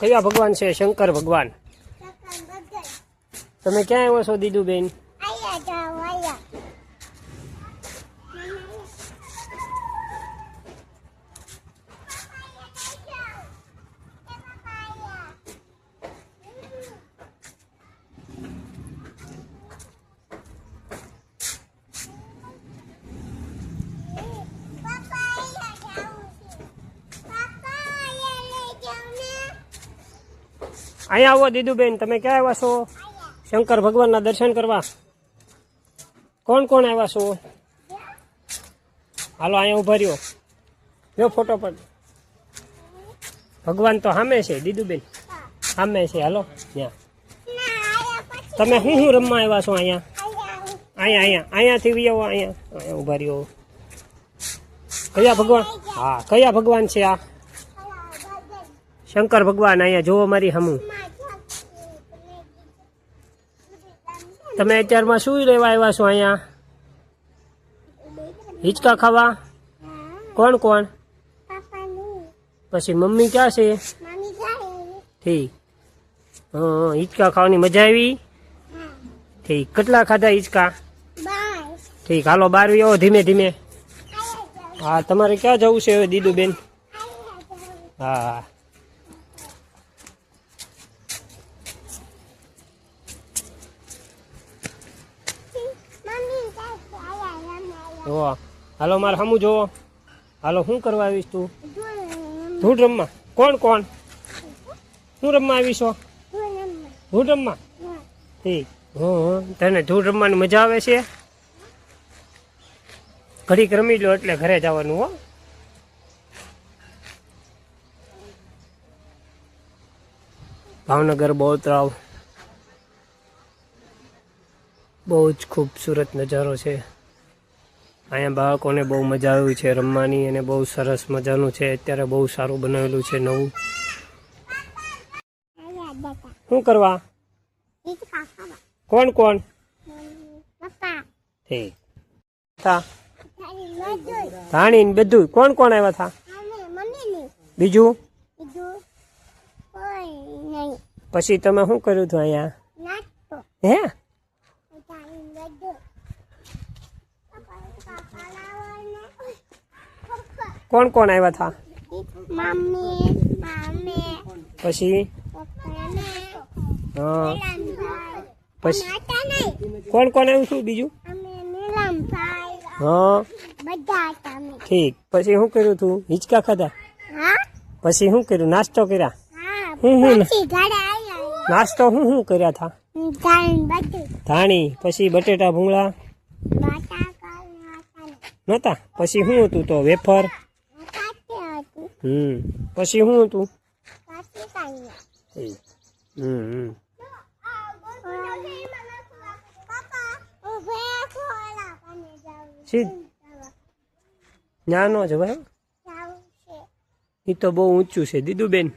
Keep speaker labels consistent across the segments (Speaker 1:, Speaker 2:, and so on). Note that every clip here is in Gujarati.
Speaker 1: કયા ભગવાન છે? શંકર ભગવાન. તમે ક્યાં આવ્યો છો દીદુબેન? અહીંયા આવો દીદુબેન. તમે ક્યાં આવ્યા છો? શંકર ભગવાનના દર્શન કરવા. કોણ કોણ આવ્યા છો? હાલો અહીંયા ઉભા રહ્યો. જો ફોટો પર. ભગવાન તો સામે છે દીદુબેન, સામે છે. હાલો ત્યાં. તમે શું રમવા આવ્યા છો અહીંયા? અહીંયાથી વી આવો. અહીંયા ઉભા રહ્યો. કયા ભગવાન? હા, કયા ભગવાન છે આ? શંકર ભગવાન. અહીંયા જોવો મારી હમું. તમે અત્યારમાં શું લેવા આવ્યા છો અહીંયા? હિંચકા ખાવા? કોણ કોણ? પછી મમ્મી ક્યાં છે? ઠીક. હા, હિંચકા ખાવાની મજા આવી? ઠીક. કેટલા ખાધા હિંચકા? ઠીક. હાલો બહાર આવો ધીમે ધીમે. હા, તમારે ક્યાં જવું છે હવે દીદુબેન? હા. હાલો મારે સામું જોવો. હાલો શું કરવા આવીશ તું? ધૂળ રમવા. કોણ કોણ? શું રમવા આવીશ? ધૂળ રમવા. ઠીક. તને ધૂળ રમવાની મજા આવે છે? ઘડીક રમી લો એટલે ઘરે જવાનું. હો, ભાવનગર બહુ તળાવ બહુ જ ખૂબસૂરત નજારો છે. અહીંયા બાળકોને બહુ મજા આવી છે રમવાની, અને બહુ સરસ મજાનું છે. અત્યારે બહુ સારું બનાવેલું છે નવું. શું કરવા? કોણ કોણ? ઠીક. ધાણી ને બધું. કોણ કોણ આવ્યા હતા? બીજું? પછી તમે શું કર્યું હતું અહીંયા? હે? કોણ કોણ આવ્યા હતા? પછી? હા. પછી કોણ કોણ આવ્યું છું બીજું? હા. ઠીક. પછી શું કર્યું તું? હિંચકા ખાધા? પછી શું કર્યું? નાસ્તો કર્યા? નાસ્તો શું કર્યા હતા? ધાણી. પછી બટેટા ભૂંગળા નતા? પછી શું હતું તો? વેફર. પછી શું હતું? ના નો જવાય. એ તો બહુ ઊંચું છે દીદુબેન.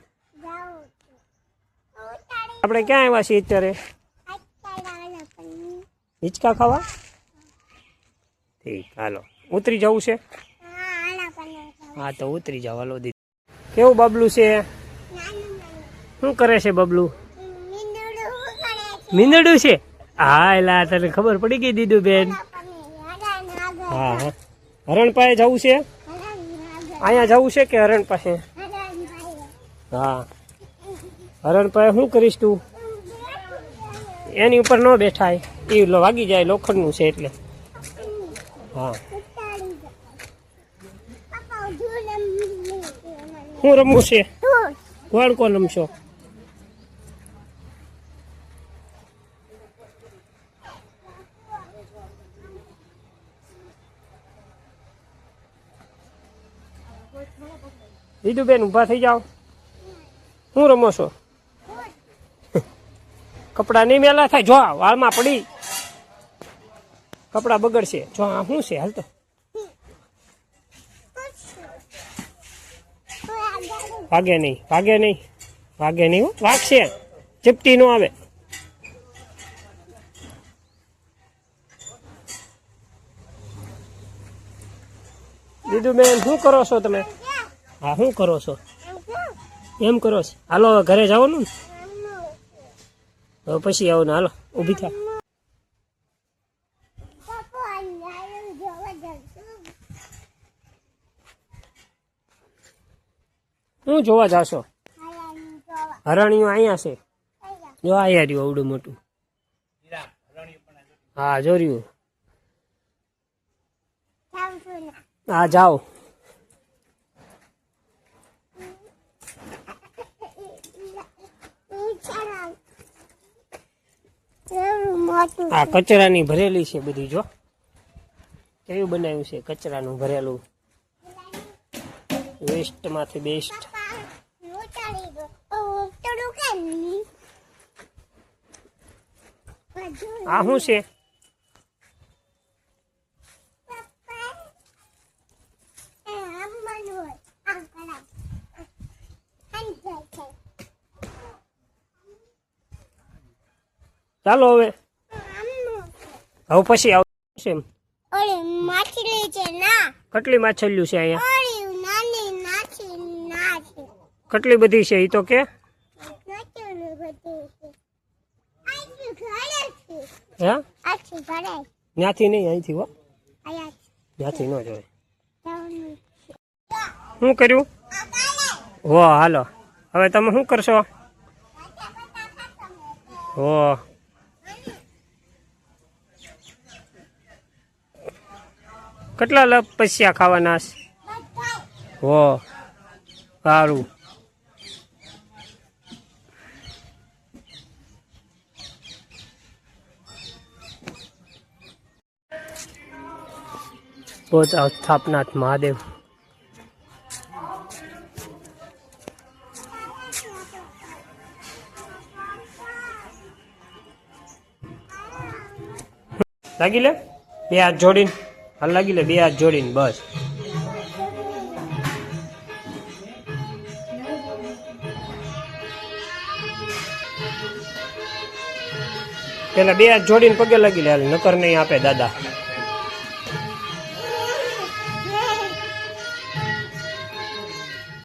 Speaker 1: આપણે ક્યાં આવ્યા છીએ અત્યારે? હિંચકા ખાવા. ઠીક. હાલો ઉતરી જવું છે? હા તો ઉતરી જાવ. હાલો દીદી. કેવું બબલું છે? શું કરે છે બબલું? મીંદડું છે? હા એલા તને ખબર પડી ગઈ દીદુબેન. હા હા. હરણ પાસે જવું છે? અહીંયા જવું છે કે હરણ પાસે? હા. હરણ પાસે શું કરીશ તું? એની ઉપર ન બેઠાય, એ વાગી જાય, લોખંડનું છે એટલે. હા. શું રમવું છે? કોણ કોણ રમશો? દીદુબેન ઊભા થઈ જાઓ. શું રમો છો? કપડા નહીં મેલા થાય. જો વાળમાં પડી કપડા બગડશે. જો આ શું છે? હાલ તો ભાગે નહીં, ભાગે નહીં, ભાગે નહીં. વાગશે, ચીપટી ન આવે. દીદુબેન શું કરો છો તમે? હા શું કરો છો? એમ કરો છો? હાલો હવે ઘરે જવાનું ને? હવે પછી આવો ને, હાલો ઊભી થા. શું જોવા જાશો? હરાણીઓ અહીંયા છે. જો અહીંયા રહ્યું અવડું મોટું. હા જોર્યું. હા જાઓ. આ કચરાની ભરેલી છે બધી. જો કેવું બનાવ્યું છે કચરાનું ભરેલું. વેસ્ટ માંથી બેસ્ટ. આ શું છે? ચાલો હવે પછી આવશે.
Speaker 2: માછલી છે ના.
Speaker 1: કેટલી માછલીઓ છે અહીંયા?
Speaker 2: નાની ના છે.
Speaker 1: કેટલી બધી છે એ તો કે? હે ત્યાંથી નહીં, અહીંથી હો. ત્યાંથી ન જોય. શું કર્યું? હો હાલો હવે તમે શું કરશો? હો કેટલા લપસ્યા ખાવાના? હો સારું. बहुत स्थापनाथ महादेव. लागी ले बे हाथ जोड़ीने. हाल लागी ले बे हाथ जोड़ीने बस. पहला बे हाथ जोड़ीने पगे लगी ले, नकर नहीं आपे दादा.